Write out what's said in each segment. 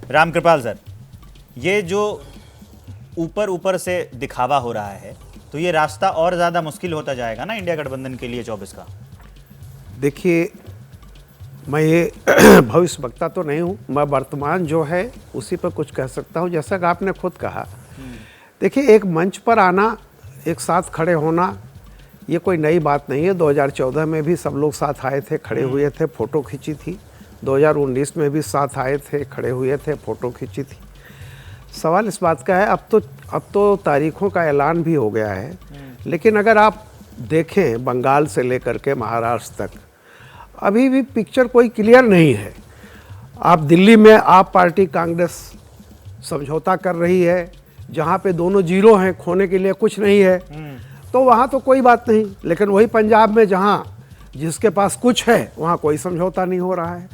Ramkripal sir, ये जो ऊपर ऊपर से दिखावा हो रहा है, तो ये रास्ता और ज़्यादा मुश्किल होता जाएगा ना इंडिया गठबंधन के लिए 24 का। देखिए, मैं ये भविष्य वक्ता तो नहीं हूँ, मैं वर्तमान जो है उसी पर कुछ कह सकता हूँ। जैसा कि आपने खुद कहा, देखिए, एक मंच पर आना, एक साथ खड़े होना, ये कोई नई बात नहीं है। 2014 में भी सब लोग साथ आए थे, खड़े हुए थे, फोटो खींची थी। 2019 में भी साथ आए थे, खड़े हुए थे, फोटो खींची थी। सवाल इस बात का है, अब तो तारीखों का ऐलान भी हो गया है, लेकिन अगर आप देखें बंगाल से लेकर के महाराष्ट्र तक, अभी भी पिक्चर कोई क्लियर नहीं है। आप दिल्ली में आप पार्टी कांग्रेस समझौता कर रही है, जहाँ पे दोनों जीरो हैं, खोने के लिए कुछ नहीं है, तो वहाँ तो कोई बात नहीं। लेकिन वही पंजाब में जहाँ जिसके पास कुछ है, वहाँ कोई समझौता नहीं हो रहा है।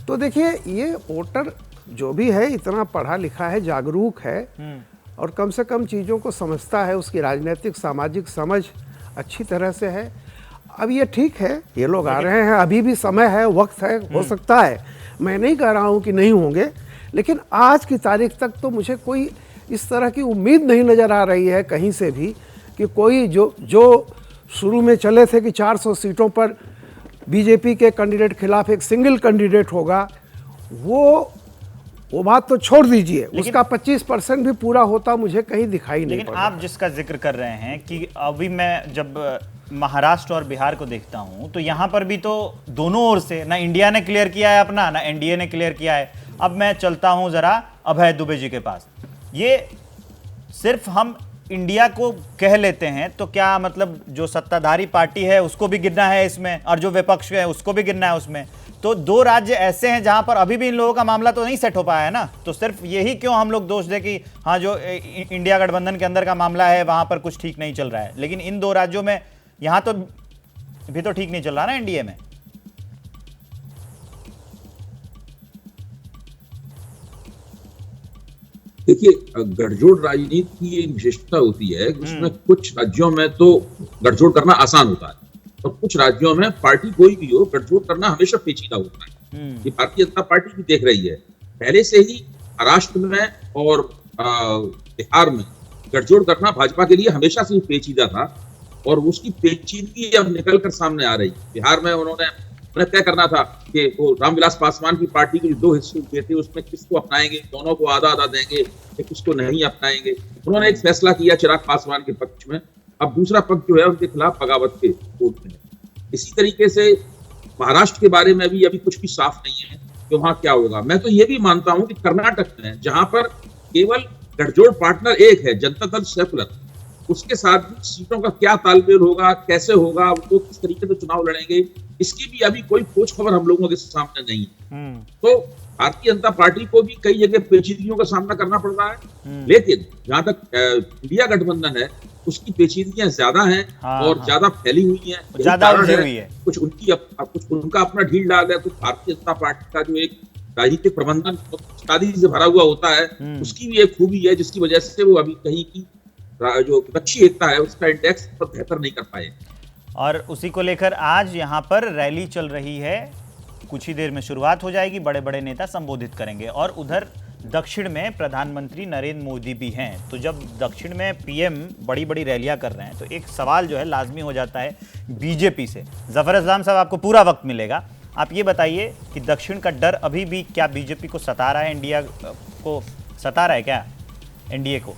तो देखिए, ये वोटर जो भी है इतना पढ़ा लिखा है, जागरूक है, और कम से कम चीज़ों को समझता है, उसकी राजनीतिक सामाजिक समझ अच्छी तरह से है। अब ये ठीक है, ये लोग आ रहे हैं, अभी भी समय है, वक्त है, हो सकता है, मैं नहीं कह रहा हूँ कि नहीं होंगे, लेकिन आज की तारीख तक तो मुझे कोई इस तरह की उम्मीद नहीं नज़र आ रही है कहीं से भी कि कोई जो शुरू में चले थे कि 400 सीटों पर बीजेपी के कैंडिडेट खिलाफ एक सिंगल कैंडिडेट होगा, वो बात तो छोड़ दीजिए, उसका 25% भी पूरा होता मुझे कहीं दिखाई नहीं पड़ा। लेकिन आप जिसका जिक्र कर रहे हैं कि अभी मैं जब महाराष्ट्र और बिहार को देखता हूं, तो यहां पर भी तो दोनों ओर से ना इंडिया ने क्लियर किया है अपना, ना एनडीए ने क्लियर किया है। अब मैं चलता हूं जरा अभय दुबे जी के पास। ये सिर्फ हम इंडिया को कह लेते हैं तो क्या मतलब जो सत्ताधारी पार्टी है उसको भी गिनना है इसमें, और जो विपक्ष है उसको भी गिनना है उसमें? तो दो राज्य ऐसे हैं जहां पर अभी भी इन लोगों का मामला तो नहीं सेट हो पाया है ना। तो सिर्फ यही क्यों हम लोग दोष दें कि हाँ, जो इंडिया गठबंधन के अंदर का मामला है वहां पर कुछ ठीक नहीं चल रहा है, लेकिन इन दो राज्यों में यहां तो भी तो ठीक नहीं चल रहा ना एनडीए में। देखिए, गठजोड़ राजनीति की एक विशेषता होती है, उसमें कुछ राज्यों में तो गठजोड़ करना आसान होता है और कुछ राज्यों में पार्टी कोई भी हो, गठजोड़ करना हमेशा पेचीदा होता है। ये भारतीय जनता पार्टी भी देख रही है। पहले से ही महाराष्ट्र में और बिहार में गठजोड़ करना भाजपा के लिए हमेशा से ही पेचीदा था, और उसकी पेचीदगी अब निकल कर सामने आ रही। बिहार में उन्होंने तय करना था कि वो रामविलास पासवान की पार्टी के दो हिस्से हुए थे, उसमें किसको अपनाएंगे, दोनों को आधा आधा देंगे या किसको नहीं अपनाएंगे। उन्होंने एक फैसला किया चिराग पासवान के पक्ष में। अब दूसरा पक्ष जो है उनके खिलाफ बगावत के कोर्ट में है। इसी तरीके से महाराष्ट्र के बारे में भी अभी कुछ भी साफ नहीं है कि वहां क्या होगा। मैं तो ये भी मानता हूं कि कर्नाटक में, जहां पर केवल गठजोड़ पार्टनर एक है, जनता दल सेकुलर, उसके साथ भी सीटों का क्या तालमेल होगा, कैसे होगा, वो किस तरीके से चुनाव लड़ेंगे, इसकी भी अभी कोई खोज खबर हम लोगों के सामने नहीं है। तो भारतीय जनता पार्टी को भी कई जगह पेचीदगियों का सामना करना पड़ रहा है, लेकिन जहां तक इंडिया गठबंधन है उसकी पेचीदगियां ज्यादा हैं। और ज्यादा फैली हुई हैं, ज्यादा उलझी हुई है। कुछ उनका अपना ढील डाल है, कुछ भारतीय जनता पार्टी का जो एक राजनीतिक प्रबंधन शादी से भरा हुआ होता है, उसकी भी एक खूबी है, जिसकी वजह से वो अभी कहीं की जो विपक्षी एकता है उसका इंडेक्स पर बेहतर नहीं कर पाए। और उसी को लेकर आज यहाँ पर रैली चल रही है, कुछ ही देर में शुरुआत हो जाएगी, बड़े बड़े नेता संबोधित करेंगे। और उधर दक्षिण में प्रधानमंत्री नरेंद्र मोदी भी हैं। तो जब दक्षिण में पीएम बड़ी बड़ी रैलियां कर रहे हैं तो एक सवाल जो है लाजमी हो जाता है बीजेपी से। जफर इस्लाम साहब, आपको पूरा वक्त मिलेगा। आप ये बताइए कि दक्षिण का डर अभी भी क्या बीजेपी को सता रहा है, इंडिया को सता रहा है क्या, एनडीए को?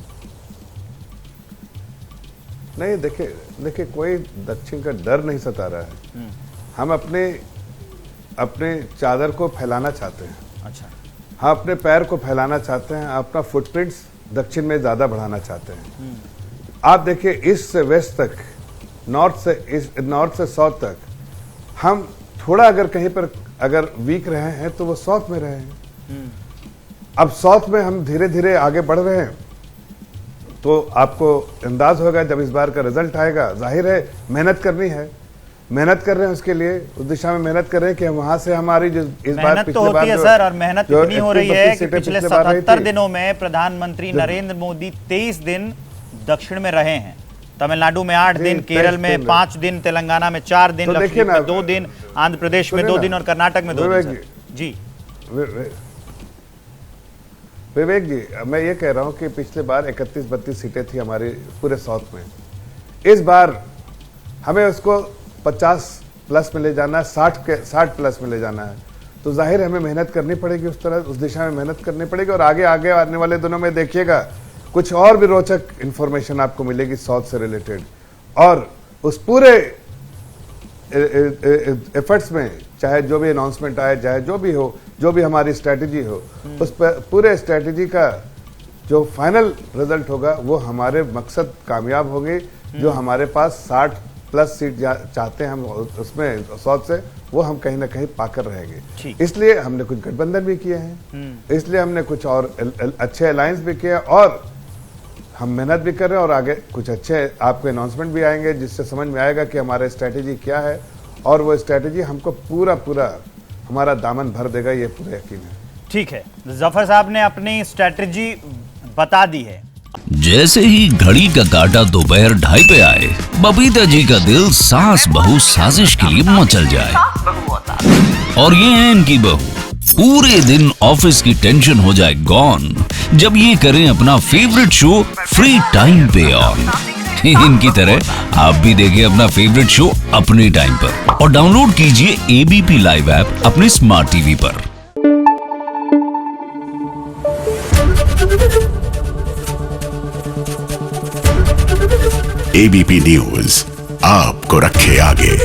नहीं, देखिए कोई दक्षिण का डर नहीं सता रहा है। हम अपने चादर को फैलाना चाहते हैं। अच्छा, हम अपने पैर को फैलाना चाहते हैं, अपना फुटप्रिंट्स दक्षिण में ज़्यादा बढ़ाना चाहते हैं। आप देखिए, ईस्ट से वेस्ट तक, नॉर्थ से साउथ तक, हम थोड़ा अगर कहीं पर अगर वीक रहे हैं तो वो साउथ में रहे हैं। अब साउथ में हम धीरे धीरे आगे बढ़ रहे हैं, तो आपको अंदाज होगा जब इस बार का रिजल्ट आएगा। जाहिर है मेहनत करनी है, मेहनत कर रहे हैं उसके लिए, उस दिशा में मेहनत कर रहे हैं कि वहां से हमारी जो इस बार पिछले बार है सर, और मेहनत इतनी हो रही है कि पिछले 77 दिनों में प्रधानमंत्री नरेंद्र मोदी 23 दिन दक्षिण में रहे हैं। तमिलनाडु में 8 दिन, केरल में 5 दिन, तेलंगाना में 4 दिन, लक्षद्वीप में 2 दिन, आंध्र प्रदेश में 2 दिन और कर्नाटक में 2 दिन। जी, विवेक जी, मैं ये कह रहा हूं कि पिछले बार 31-32 सीटें थी हमारी पूरे साउथ में। इस बार हमें उसको 50 प्लस में ले जाना है, 60 प्लस में ले जाना है, तो जाहिर है हमें मेहनत करनी पड़ेगी, उस दिशा में मेहनत करनी पड़ेगी। और आगे आने वाले दिनों में देखिएगा कुछ और भी रोचक इंफॉर्मेशन आपको मिलेगी साउथ से रिलेटेड। और उस पूरे एफर्ट्स में चाहे जो भी अनाउंसमेंट आए, चाहे जो भी हो, जो भी हमारी स्ट्रैटेजी हो, उस पूरे स्ट्रैटेजी का जो फाइनल रिजल्ट होगा वो हमारे मकसद कामयाब होंगे। जो हमारे पास 60 प्लस सीट चाहते हैं हम उसमें साउथ से, वो हम कहीं ना कहीं पाकर रहेंगे। इसलिए हमने कुछ गठबंधन भी किए हैं, इसलिए हमने कुछ और अच्छे अलायंस भी किए, और हम मेहनत भी कर रहे हैं। और आगे कुछ अच्छे आपको अनाउंसमेंट भी आएंगे जिससे समझ में आएगा कि हमारा स्ट्रैटेजी क्या है, और वो स्ट्रैटेजी हमको पूरा हमारा दामन भर देगा, ये पूरा यकीन है। ठीक है, जफर साहब ने अपनी स्ट्रैटेजी बता दी है। जैसे ही घड़ी का काटा दोपहर 2:30 पे आए, बबीता जी का दिल सास बहू साजिश के लिए मचल जाए। और ये है इनकी बहू, पूरे दिन ऑफिस की टेंशन हो जाए गॉन जब ये करें अपना फेवरेट शो फ्री टाइम पे ऑन। इनकी तरह आप भी देखिए अपना फेवरेट शो अपने टाइम पर, और डाउनलोड कीजिए एबीपी लाइव ऐप अपने स्मार्ट टीवी पर। एबीपी न्यूज आपको रखे आगे।